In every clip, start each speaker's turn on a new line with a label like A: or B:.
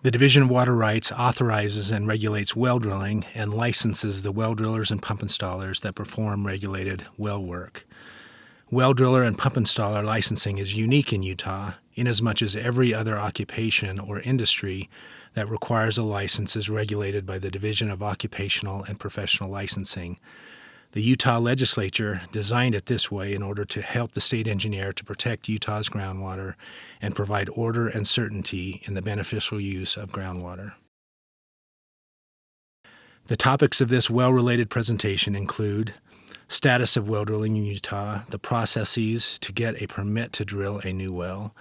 A: The Division of Water Rights authorizes and regulates well drilling and licenses the well drillers and pump installers that perform regulated well work. Well driller and pump installer licensing is unique in Utah inasmuch as every other occupation or industry that requires a license is regulated by the Division of Occupational and Professional Licensing. The Utah legislature designed it this way in order to help the state engineer to protect Utah's groundwater and provide order and certainty in the beneficial use of groundwater. The topics of this well-related presentation include status of well drilling in Utah, the processes to get a permit to drill a new well,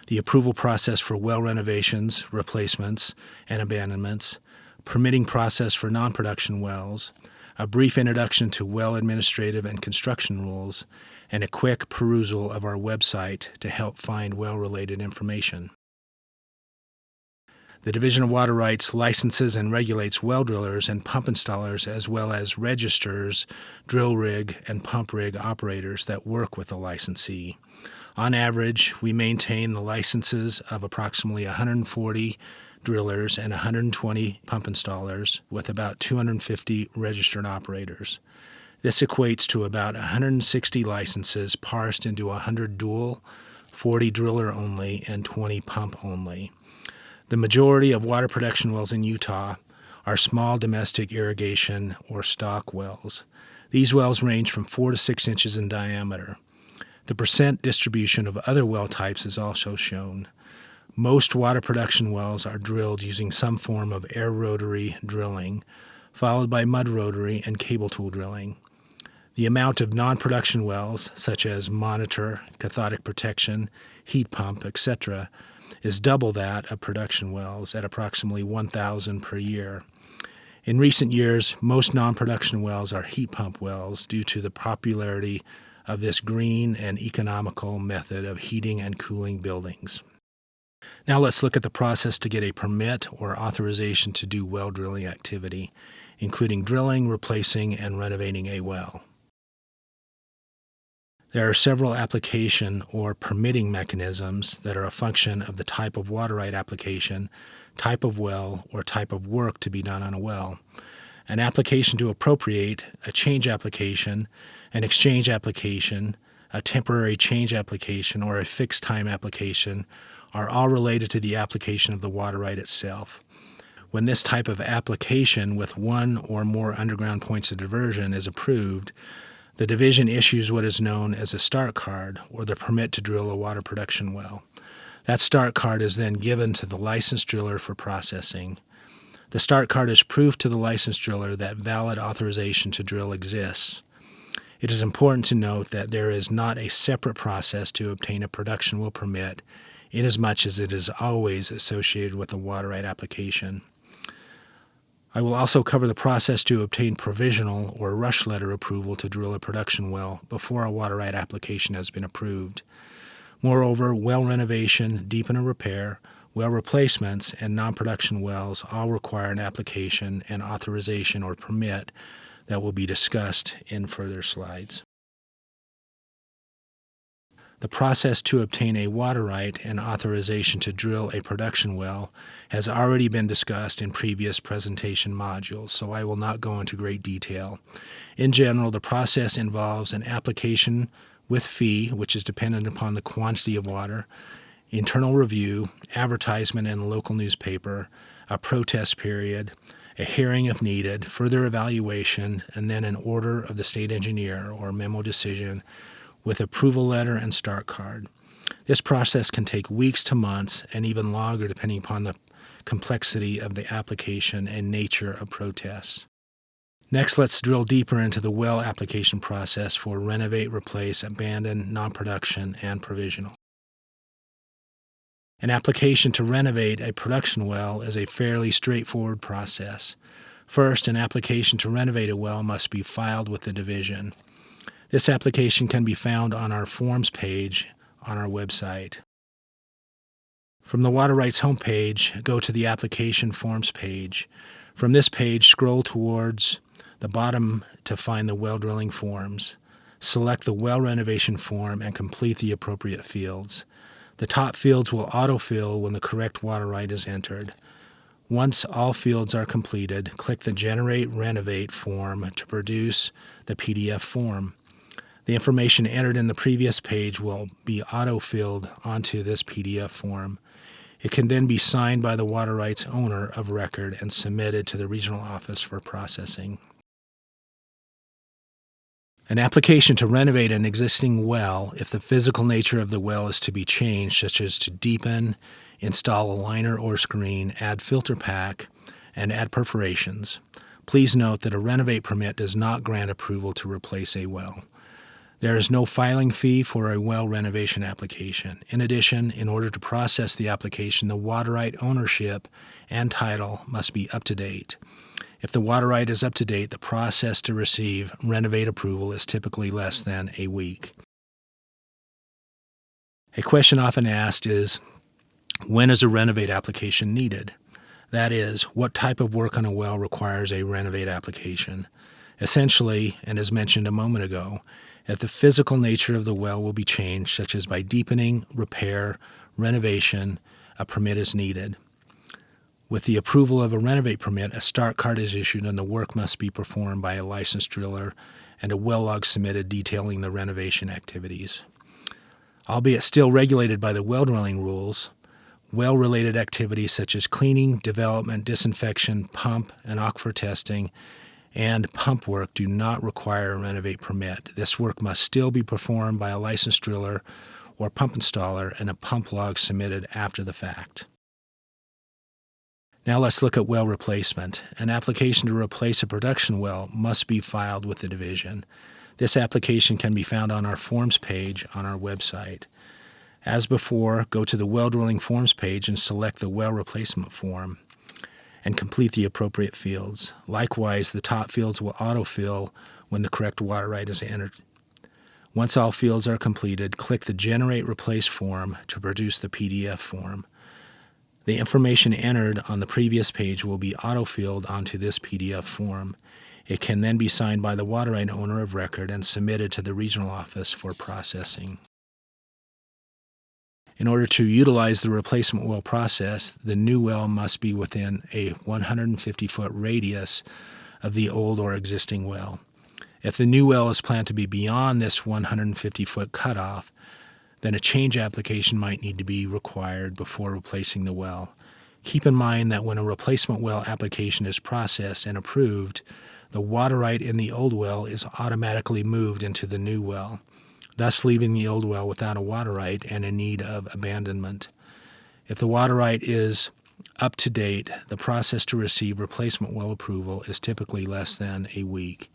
A: the approval process for well renovations, replacements, and abandonments, permitting process for non-production wells, a brief introduction to well administrative and construction rules, and a quick perusal of our website to help find well-related information. The Division of Water Rights licenses and regulates well drillers and pump installers as well as registers drill rig and pump rig operators that work with the licensee. On average, we maintain the licenses of approximately 140 drillers and 120 pump installers with about 250 registered operators. This equates to about 160 licenses parsed into 100 dual, 40 driller only, and 20 pump only. The majority of water production wells in Utah are small domestic irrigation or stock wells. These wells range from 4 to 6 inches in diameter. The percent distribution of other well types is also shown. Most water production wells are drilled using some form of air rotary drilling, followed by mud rotary and cable tool drilling. The amount of non-production wells, such as monitor, cathodic protection, heat pump, etc., is double that of production wells at approximately 1,000 per year. In recent years, most non-production wells are heat pump wells due to the popularity of this green and economical method of heating and cooling buildings. Now let's look at the process to get a permit or authorization to do well drilling activity, including drilling, replacing, and renovating a well. There are several application or permitting mechanisms that are a function of the type of water right application, type of well, or type of work to be done on a well. An application to appropriate, a change application, an exchange application, a temporary change application, or a fixed time application are all related to the application of the water right itself. When this type of application with one or more underground points of diversion is approved, the division issues what is known as a start card, or the permit to drill a water production well. That start card is then given to the licensed driller for processing. The start card is proof to the licensed driller that valid authorization to drill exists. It is important to note that there is not a separate process to obtain a production well permit, inasmuch as it is always associated with a water right application. I will also cover the process to obtain provisional or rush letter approval to drill a production well before a water right application has been approved. Moreover, well renovation, deepen and repair, well replacements, and non-production wells all require an application and authorization or permit that will be discussed in further slides. The process to obtain a water right and authorization to drill a production well has already been discussed in previous presentation modules, so I will not go into great detail. In general, the process involves an application with fee, which is dependent upon the quantity of water, internal review, advertisement in the local newspaper, a protest period, a hearing if needed, further evaluation, and then an order of the state engineer or memo decision with approval letter and start card. This process can take weeks to months and even longer depending upon the complexity of the application and nature of protests. Next, let's drill deeper into the well application process for renovate, replace, abandon, non-production, and provisional. An application to renovate a production well is a fairly straightforward process. First, an application to renovate a well must be filed with the division. This application can be found on our forms page on our website. From the Water Rights homepage, go to the Application Forms page. From this page, scroll towards the bottom to find the well drilling forms. Select the well renovation form and complete the appropriate fields. The top fields will autofill when the correct water right is entered. Once all fields are completed, click the Generate Renovate form to produce the PDF form. The information entered in the previous page will be auto-filled onto this PDF form. It can then be signed by the water rights owner of record and submitted to the regional office for processing. An application to renovate an existing well, if the physical nature of the well is to be changed, such as to deepen, install a liner or screen, add filter pack, and add perforations. Please note that a renovate permit does not grant approval to replace a well. There is no filing fee for a well renovation application. In addition, in order to process the application, the water right ownership and title must be up to date. If the water right is up to date, the process to receive renovate approval is typically less than a week. A question often asked is, when is a renovate application needed? That is, what type of work on a well requires a renovate application? Essentially, and as mentioned a moment ago, if the physical nature of the well will be changed, such as by deepening, repair, renovation, a permit is needed. With the approval of a renovate permit, a start card is issued and the work must be performed by a licensed driller and a well log submitted detailing the renovation activities. Albeit still regulated by the well drilling rules, well-related activities such as cleaning, development, disinfection, pump and aquifer testing, and pump work do not require a renovate permit. This work must still be performed by a licensed driller or pump installer and a pump log submitted after the fact. Now let's look at well replacement. An application to replace a production well must be filed with the division. This application can be found on our forms page on our website. As before, go to the well drilling forms page and select the well replacement form and complete the appropriate fields. Likewise, the top fields will autofill when the correct water right is entered. Once all fields are completed, click the Generate Replace form to produce the PDF form. The information entered on the previous page will be autofilled onto this PDF form. It can then be signed by the water right owner of record and submitted to the regional office for processing. In order to utilize the replacement well process, the new well must be within a 150-foot radius of the old or existing well. If the new well is planned to be beyond this 150-foot cutoff, then a change application might need to be required before replacing the well. Keep in mind that when a replacement well application is processed and approved, the water right in the old well is automatically moved into the new well, thus leaving the old well without a water right and in need of abandonment. If the water right is up to date, the process to receive replacement well approval is typically less than a week.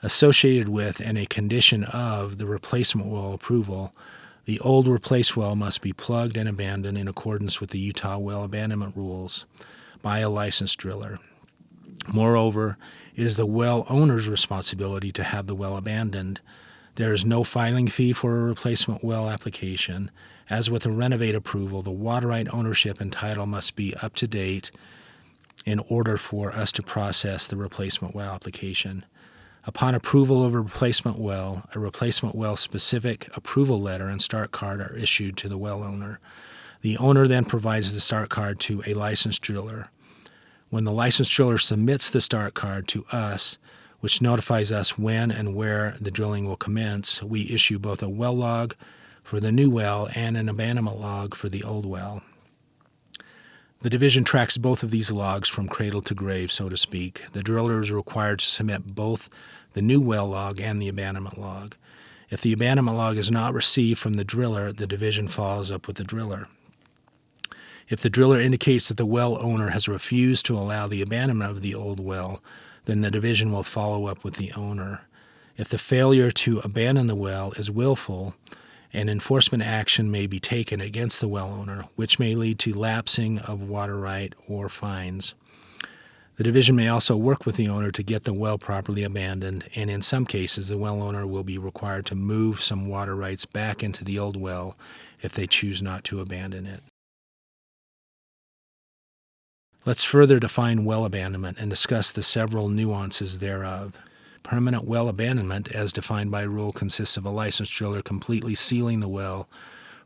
A: Associated with and a condition of the replacement well approval, the old replaced well must be plugged and abandoned in accordance with the Utah well abandonment rules by a licensed driller. Moreover, it is the well owner's responsibility to have the well abandoned. There is no filing fee for a replacement well application. As with a renovate approval, the water right ownership and title must be up to date in order for us to process the replacement well application. Upon approval of a replacement well specific approval letter and start card are issued to the well owner. The owner then provides the start card to a licensed driller. When the licensed driller submits the start card to us, which notifies us when and where the drilling will commence, we issue both a well log for the new well and an abandonment log for the old well. The division tracks both of these logs from cradle to grave, so to speak. The driller is required to submit both the new well log and the abandonment log. If the abandonment log is not received from the driller, the division follows up with the driller. If the driller indicates that the well owner has refused to allow the abandonment of the old well, then the division will follow up with the owner. If the failure to abandon the well is willful, an enforcement action may be taken against the well owner, which may lead to lapsing of water right or fines. The division may also work with the owner to get the well properly abandoned, and in some cases the well owner will be required to move some water rights back into the old well if they choose not to abandon it. Let's further define well abandonment and discuss the several nuances thereof. Permanent well abandonment, as defined by rule, consists of a licensed driller completely sealing the well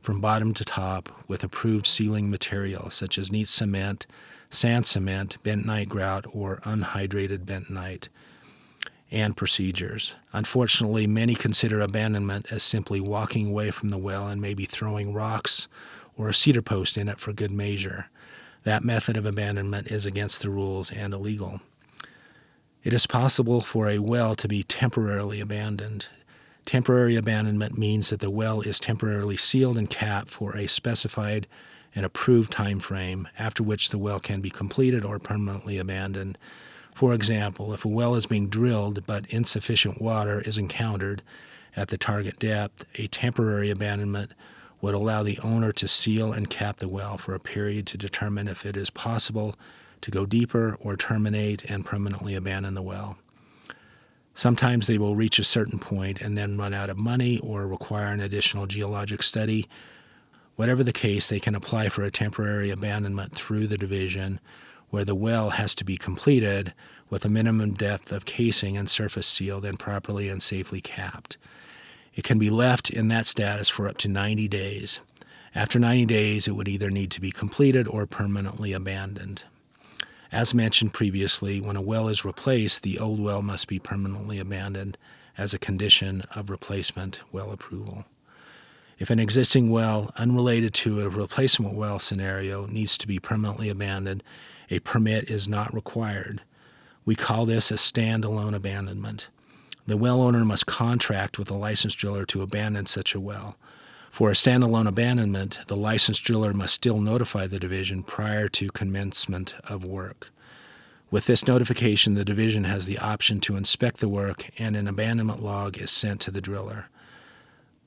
A: from bottom to top with approved sealing material, such as neat cement, sand cement, bentonite grout, or unhydrated bentonite, and procedures. Unfortunately, many consider abandonment as simply walking away from the well and maybe throwing rocks or a cedar post in it for good measure. That method of abandonment is against the rules and illegal. It is possible for a well to be temporarily abandoned. Temporary abandonment means that the well is temporarily sealed and capped for a specified and approved time frame, after which the well can be completed or permanently abandoned. For example, if a well is being drilled but insufficient water is encountered at the target depth, a temporary abandonment would allow the owner to seal and cap the well for a period to determine if it is possible to go deeper or terminate and permanently abandon the well. Sometimes they will reach a certain point and then run out of money or require an additional geologic study. Whatever the case, they can apply for a temporary abandonment through the division, where the well has to be completed with a minimum depth of casing and surface sealed and properly and safely capped. It can be left in that status for up to 90 days. After 90 days, it would either need to be completed or permanently abandoned. As mentioned previously, when a well is replaced, the old well must be permanently abandoned as a condition of replacement well approval. If an existing well, unrelated to a replacement well scenario, needs to be permanently abandoned, a permit is not required. We call this a standalone abandonment. The well owner must contract with a licensed driller to abandon such a well. For a standalone abandonment, the licensed driller must still notify the division prior to commencement of work. With this notification, the division has the option to inspect the work, and an abandonment log is sent to the driller.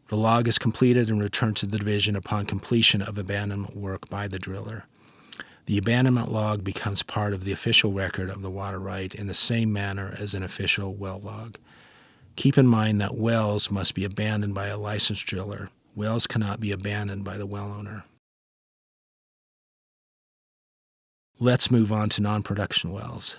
A: The log is completed and returned to the division upon completion of abandonment work by the driller. The abandonment log becomes part of the official record of the water right in the same manner as an official well log. Keep in mind that wells must be abandoned by a licensed driller. Wells cannot be abandoned by the well owner. Let's move on to non-production wells.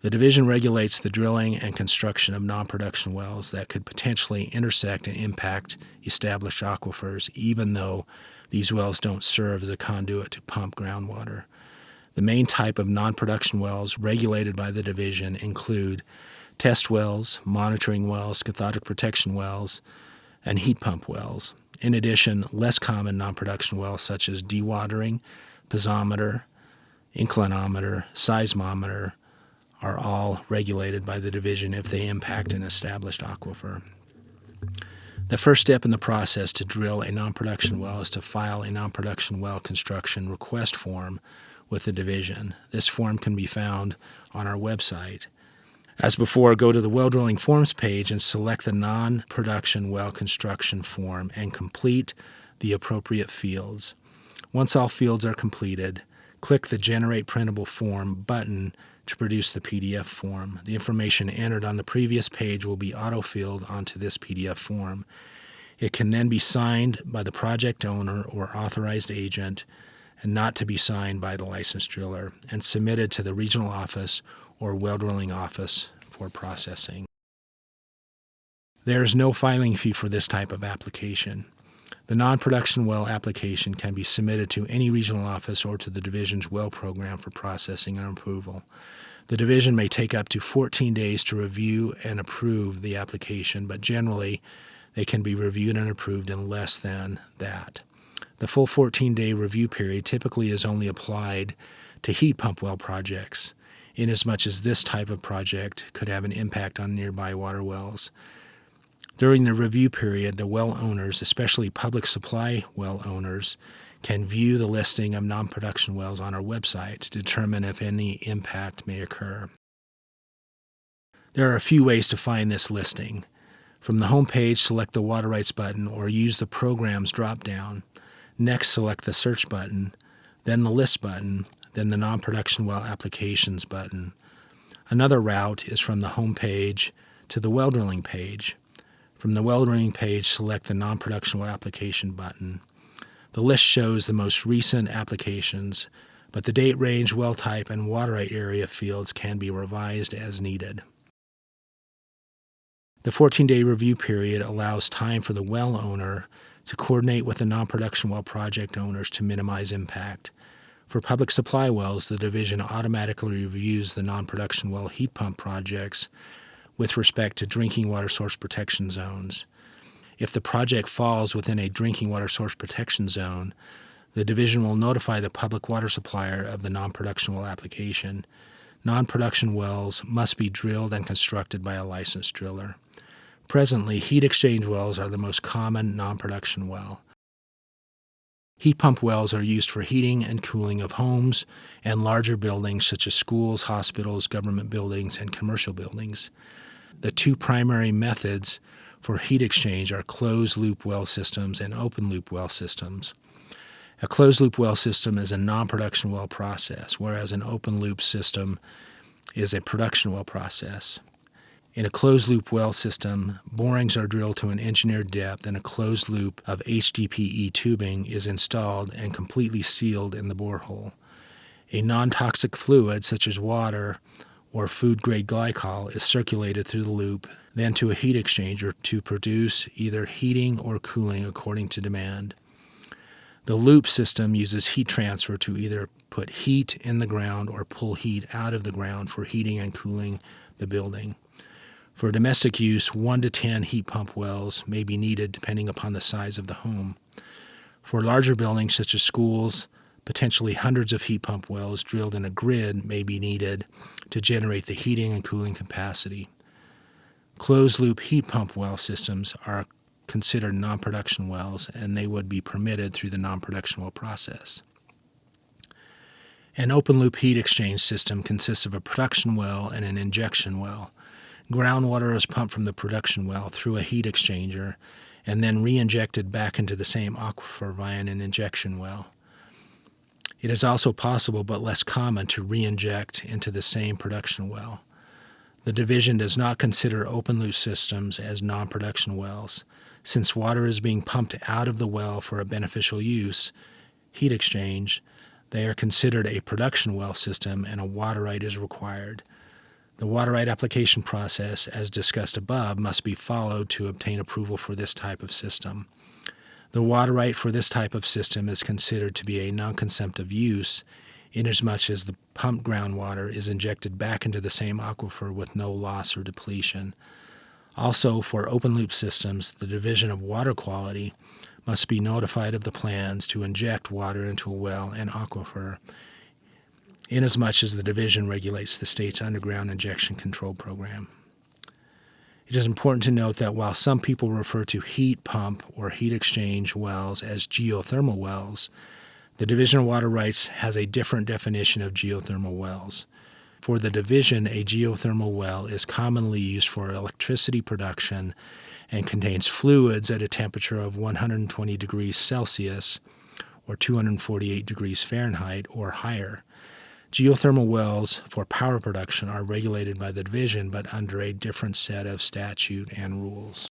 A: The division regulates the drilling and construction of non-production wells that could potentially intersect and impact established aquifers, even though these wells don't serve as a conduit to pump groundwater. The main type of non-production wells regulated by the division include test wells, monitoring wells, cathodic protection wells, and heat pump wells. In addition, less common non-production wells such as dewatering, piezometer, inclinometer, seismometer are all regulated by the division if they impact an established aquifer. The first step in the process to drill a non-production well is to file a non-production well construction request form with the division. This form can be found on our website. As before, go to the well drilling forms page and select the non-production well construction form and complete the appropriate fields. Once all fields are completed, click the Generate Printable Form button to produce the PDF form. The information entered on the previous page will be auto-filled onto this PDF form. It can then be signed by the project owner or authorized agent and not to be signed by the licensed driller, and submitted to the regional office or well drilling office for processing. There is no filing fee for this type of application. The non-production well application can be submitted to any regional office or to the division's well program for processing and approval. The division may take up to 14 days to review and approve the application, but generally they can be reviewed and approved in less than that. The full 14-day review period typically is only applied to heat pump well projects, inasmuch as this type of project could have an impact on nearby water wells. During the review period, the well owners, especially public supply well owners, can view the listing of non-production wells on our website to determine if any impact may occur. There are a few ways to find this listing. From the home page, select the Water Rights button or use the Programs drop-down. Next, select the Search button, then the List button, then the Non-Production Well Applications button. Another route is from the home page to the Well Drilling page. From the Well Drilling page, select the Non-Production Well Application button. The list shows the most recent applications, but the date range, well type, and water right area fields can be revised as needed. The 14-day review period allows time for the well owner to coordinate with the non-production well project owners to minimize impact. For public supply wells, the division automatically reviews the non-production well heat pump projects with respect to drinking water source protection zones. If the project falls within a drinking water source protection zone, the division will notify the public water supplier of the non-production well application. Non-production wells must be drilled and constructed by a licensed driller. Presently, heat exchange wells are the most common non-production well. Heat pump wells are used for heating and cooling of homes and larger buildings such as schools, hospitals, government buildings, and commercial buildings. The two primary methods for heat exchange are closed-loop well systems and open-loop well systems. A closed-loop well system is a non-production well process, whereas an open-loop system is a production well process. In a closed-loop well system, borings are drilled to an engineered depth and a closed loop of HDPE tubing is installed and completely sealed in the borehole. A non-toxic fluid, such as water or food-grade glycol, is circulated through the loop, then to a heat exchanger to produce either heating or cooling according to demand. The loop system uses heat transfer to either put heat in the ground or pull heat out of the ground for heating and cooling the building. For domestic use, 1 to 10 heat pump wells may be needed depending upon the size of the home. For larger buildings such as schools, potentially hundreds of heat pump wells drilled in a grid may be needed to generate the heating and cooling capacity. Closed-loop heat pump well systems are considered non-production wells, and they would be permitted through the non-production well process. An open-loop heat exchange system consists of a production well and an injection well. Groundwater is pumped from the production well through a heat exchanger and then re-injected back into the same aquifer via an injection well. It is also possible, but less common, to re-inject into the same production well. The division does not consider open-loop systems as non-production wells. Since water is being pumped out of the well for a beneficial use, heat exchange, they are considered a production well system and a water right is required. The water right application process, as discussed above, must be followed to obtain approval for this type of system. The water right for this type of system is considered to be a non-consumptive use inasmuch as the pumped groundwater is injected back into the same aquifer with no loss or depletion. Also, for open-loop systems, the Division of Water Quality must be notified of the plans to inject water into a well and aquifer, inasmuch as the division regulates the state's underground injection control program. It is important to note that while some people refer to heat pump or heat exchange wells as geothermal wells, the Division of Water Rights has a different definition of geothermal wells. For the division, a geothermal well is commonly used for electricity production and contains fluids at a temperature of 120 degrees Celsius or 248 degrees Fahrenheit or higher. Geothermal wells for power production are regulated by the division, but under a different set of statute and rules.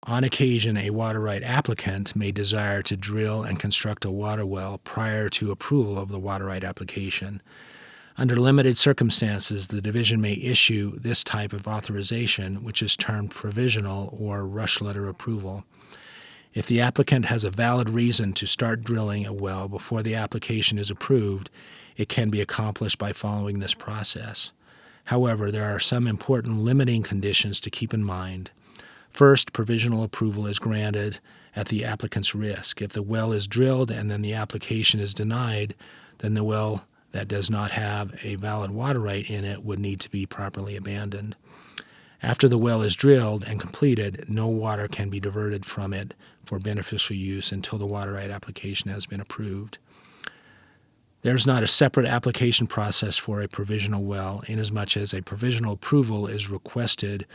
A: On occasion, a water right applicant may desire to drill and construct a water well prior to approval of the water right application. Under limited circumstances, the division may issue this type of authorization, which is termed provisional or rush letter approval. If the applicant has a valid reason to start drilling a well before the application is approved, it can be accomplished by following this process. However, there are some important limiting conditions to keep in mind. First, provisional approval is granted at the applicant's risk. If the well is drilled and then the application is denied, then the well that does not have a valid water right in it would need to be properly abandoned. After the well is drilled and completed, no water can be diverted from it for beneficial use until the water right application has been approved. There is not a separate application process for a provisional well, inasmuch as a provisional approval is requested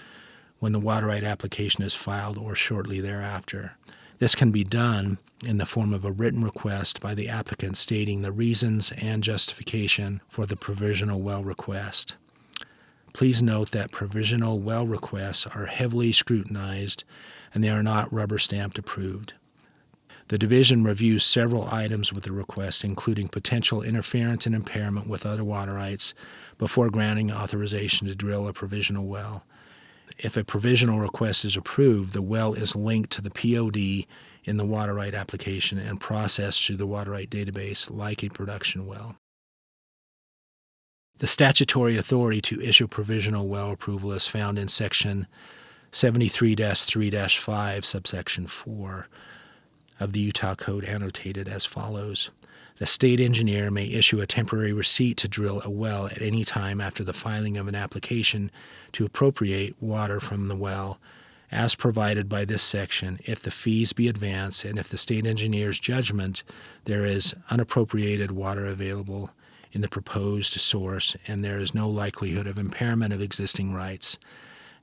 A: when the water right application is filed or shortly thereafter. This can be done in the form of a written request by the applicant stating the reasons and justification for the provisional well request. Please note that provisional well requests are heavily scrutinized and they are not rubber stamped approved. The division reviews several items with the request, including potential interference and impairment with other water rights, before granting authorization to drill a provisional well. If a provisional request is approved, the well is linked to the POD in the water right application and processed through the water right database like a production well. The statutory authority to issue provisional well approval is found in Section 73-3-5, subsection 4 of the Utah Code, annotated as follows. The state engineer may issue a temporary receipt to drill a well at any time after the filing of an application to appropriate water from the well, as provided by this section, if the fees be advanced and if the state engineer's judgment there is unappropriated water available in the proposed source and there is no likelihood of impairment of existing rights,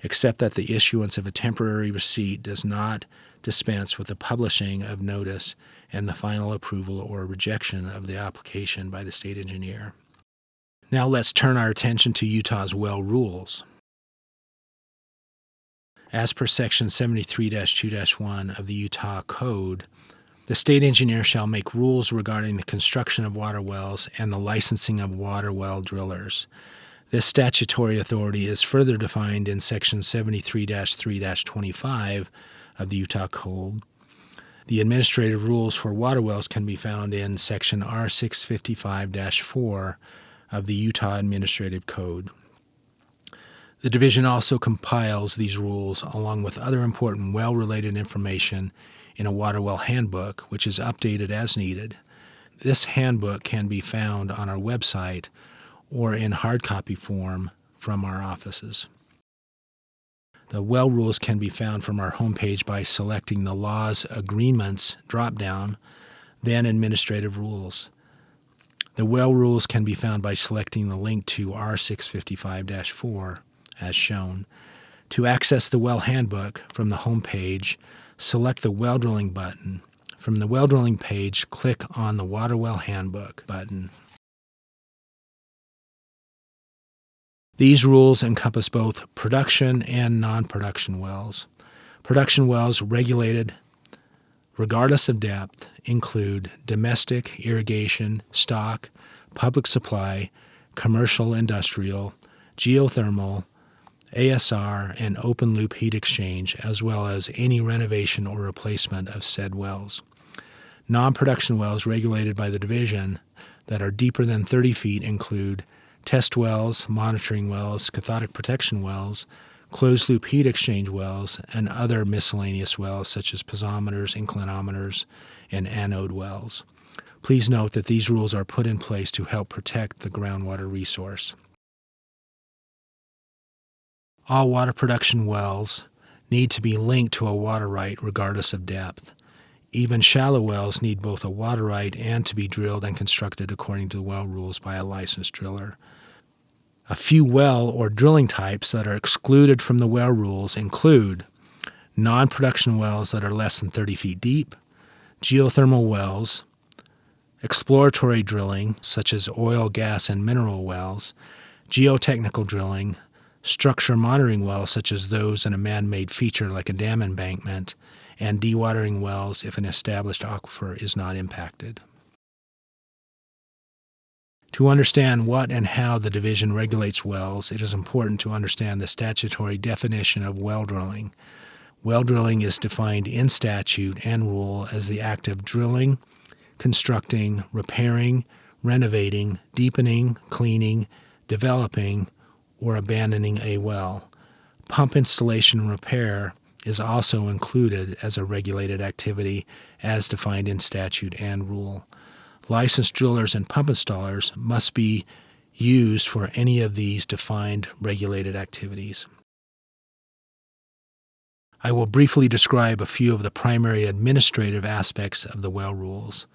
A: except that the issuance of a temporary receipt does not dispense with the publishing of notice and the final approval or rejection of the application by the state engineer. Now let's turn our attention to Utah's well rules. As per Section 73-2-1 of the Utah Code, the state engineer shall make rules regarding the construction of water wells and the licensing of water well drillers. This statutory authority is further defined in Section 73-3-25 of the Utah Code. The administrative rules for water wells can be found in Section R655-4 of the Utah Administrative Code. The division also compiles these rules along with other important well-related information in a water well handbook, which is updated as needed. This handbook can be found on our website or in hard copy form from our offices. The well rules can be found from our homepage by selecting the Laws Agreements drop-down, then Administrative Rules. The well rules can be found by selecting the link to R655-4 as shown. To access the well handbook from the homepage, select the well drilling button. From the well drilling page, click on the Water Well Handbook button. These rules encompass both production and non-production wells. Production wells regulated regardless of depth include domestic, irrigation, stock, public supply, commercial, industrial, geothermal, ASR, and open-loop heat exchange, as well as any renovation or replacement of said wells. Non-production wells regulated by the division that are deeper than 30 feet include test wells, monitoring wells, cathodic protection wells, closed-loop heat exchange wells, and other miscellaneous wells such as piezometers, inclinometers, and anode wells. Please note that these rules are put in place to help protect the groundwater resource. All water production wells need to be linked to a water right regardless of depth. Even shallow wells need both a water right and to be drilled and constructed according to the well rules by a licensed driller. A few well or drilling types that are excluded from the well rules include non-production wells that are less than 30 feet deep, geothermal wells, exploratory drilling such as oil, gas, and mineral wells, geotechnical drilling, structure monitoring wells such as those in a man-made feature like a dam embankment, and dewatering wells if an established aquifer is not impacted. To understand what and how the division regulates wells, it is important to understand the statutory definition of well drilling. Well drilling is defined in statute and rule as the act of drilling, constructing, repairing, renovating, deepening, cleaning, developing, or abandoning a well. Pump installation and repair is also included as a regulated activity as defined in statute and rule. Licensed drillers and pump installers must be used for any of these defined regulated activities. I will briefly describe a few of the primary administrative aspects of the well rules.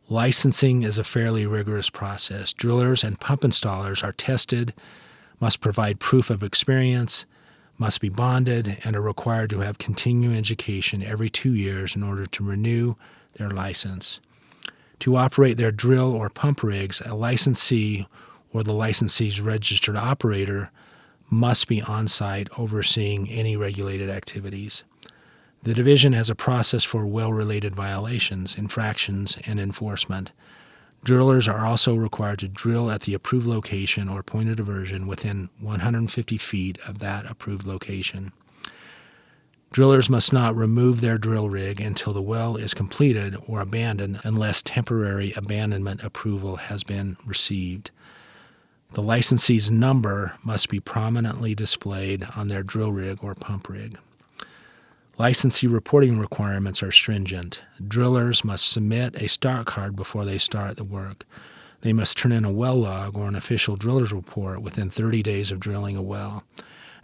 A: Licensing is a fairly rigorous process. Drillers and pump installers are tested, must provide proof of experience, must be bonded, and are required to have continuing education every 2 years in order to renew their license. To operate their drill or pump rigs, a licensee or the licensee's registered operator must be on site overseeing any regulated activities. The division has a process for well-related violations, infractions, and enforcement. Drillers are also required to drill at the approved location or point of diversion within 150 feet of that approved location. Drillers must not remove their drill rig until the well is completed or abandoned unless temporary abandonment approval has been received. The licensee's number must be prominently displayed on their drill rig or pump rig. Licensee reporting requirements are stringent. Drillers must submit a start card before they start the work. They must turn in a well log or an official driller's report within 30 days of drilling a well,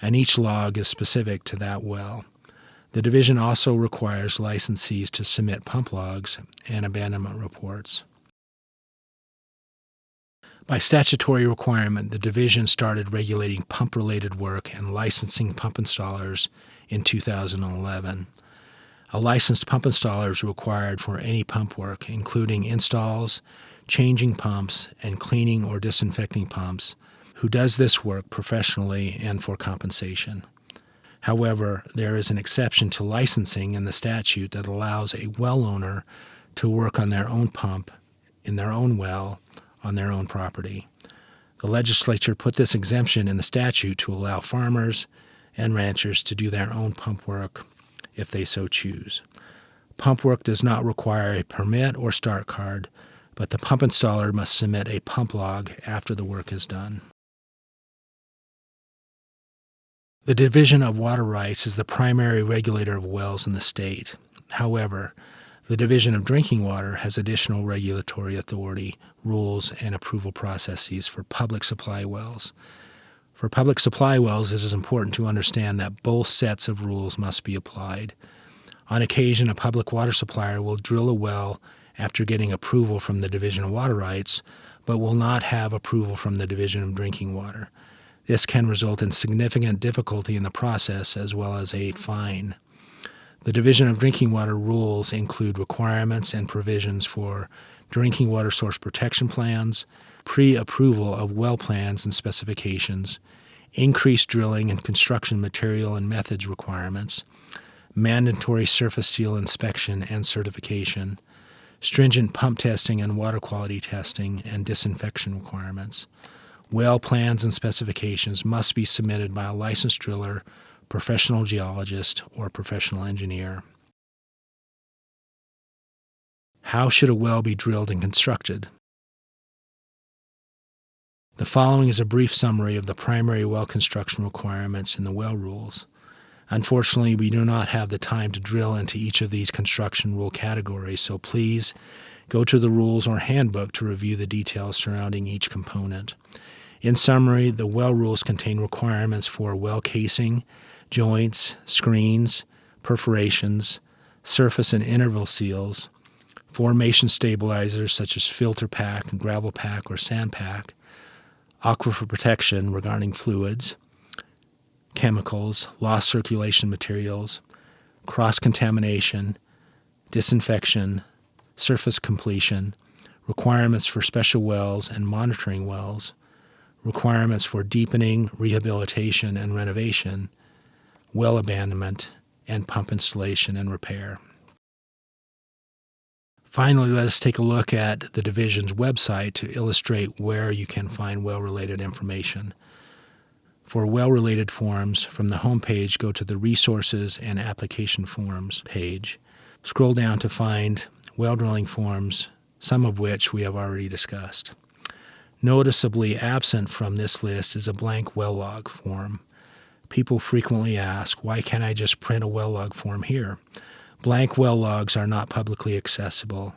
A: and each log is specific to that well. The division also requires licensees to submit pump logs and abandonment reports. By statutory requirement, the division started regulating pump-related work and licensing pump installers in 2011. A licensed pump installer is required for any pump work, including installs, changing pumps, and cleaning or disinfecting pumps, who does this work professionally and for compensation. However, there is an exception to licensing in the statute that allows a well owner to work on their own pump in their own well on their own property. The legislature put this exemption in the statute to allow farmers and ranchers to do their own pump work if they so choose. Pump work does not require a permit or start card, but the pump installer must submit a pump log after the work is done. The Division of Water Rights is the primary regulator of wells in the state. However, the Division of Drinking Water has additional regulatory authority, rules, and approval processes for public supply wells. For public supply wells, it is important to understand that both sets of rules must be applied. On occasion, a public water supplier will drill a well after getting approval from the Division of Water Rights, but will not have approval from the Division of Drinking Water. This can result in significant difficulty in the process as well as a fine. The Division of Drinking Water rules include requirements and provisions for drinking water source protection plans, pre-approval of well plans and specifications, increased drilling and construction material and methods requirements, mandatory surface seal inspection and certification, stringent pump testing and water quality testing and disinfection requirements. Well plans and specifications must be submitted by a licensed driller, professional geologist, or professional engineer. How should a well be drilled and constructed? The following is a brief summary of the primary well construction requirements in the well rules. Unfortunately, we do not have the time to drill into each of these construction rule categories, so please go to the rules or handbook to review the details surrounding each component. In summary, the well rules contain requirements for well casing, joints, screens, perforations, surface and interval seals, formation stabilizers such as filter pack, gravel pack, or sand pack, aquifer protection regarding fluids, chemicals, lost circulation materials, cross-contamination, disinfection, surface completion, requirements for special wells and monitoring wells, requirements for deepening, rehabilitation, and renovation, well abandonment, and pump installation and repair. Finally, let us take a look at the division's website to illustrate where you can find well-related information. For well-related forms, from the home page, go to the Resources and Application Forms page. Scroll down to find well drilling forms, some of which we have already discussed. Noticeably absent from this list is a blank well log form. People frequently ask, why can't I just print a well log form here? Blank well logs are not publicly accessible.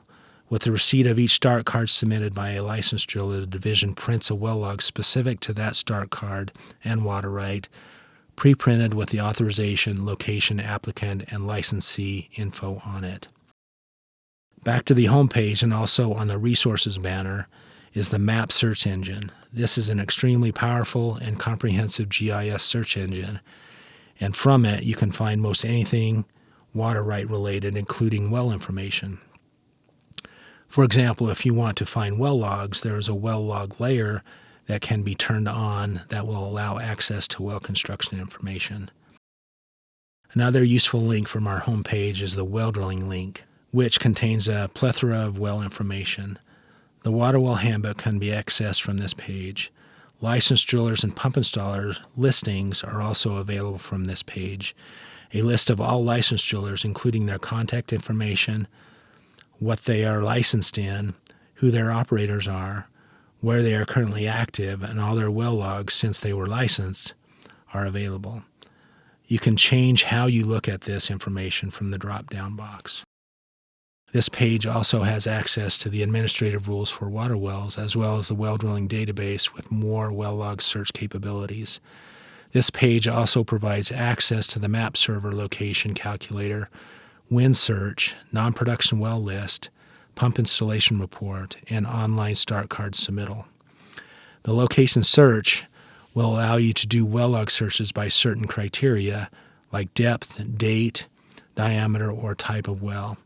A: With the receipt of each start card submitted by a licensed driller, the division prints a well log specific to that start card and water right, pre-printed with the authorization, location, applicant, and licensee info on it. Back to the home page and also on the Resources banner is the MAP search engine. This is an extremely powerful and comprehensive GIS search engine, and from it you can find most anything water right related, including well information. For example, if you want to find well logs, there is a well log layer that can be turned on that will allow access to well construction information. Another useful link from our homepage is the well drilling link, which contains a plethora of well information. The water well handbook can be accessed from this page. Licensed drillers and pump installers listings are also available from this page, a list of all licensed drillers, including their contact information, what they are licensed in, who their operators are, where they are currently active, and all their well logs since they were licensed are available. You can change how you look at this information from the drop-down box. This page also has access to the administrative rules for water wells, as well as the well drilling database with more well log search capabilities. This page also provides access to the map server location calculator, wind search, non-production well list, pump installation report, and online start card submittal. The location search will allow you to do well log searches by certain criteria like depth, date, diameter, or type of well.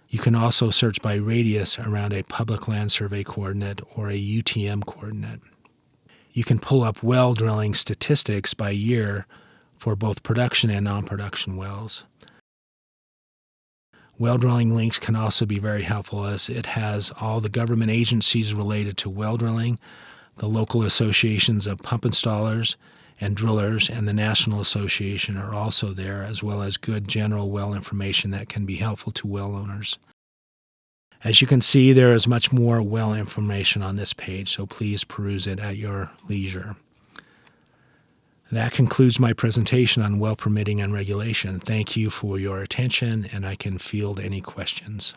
A: You can also search by radius around a public land survey coordinate or a UTM coordinate. You can pull up well drilling statistics by year for both production and non-production wells. Well drilling links can also be very helpful, as it has all the government agencies related to well drilling, the local associations of pump installers and drillers, and the National Association are also there, as well as good general well information that can be helpful to well owners. As you can see, there is much more well information on this page, so please peruse it at your leisure. That concludes my presentation on well permitting and regulation. Thank you for your attention, and I can field any questions.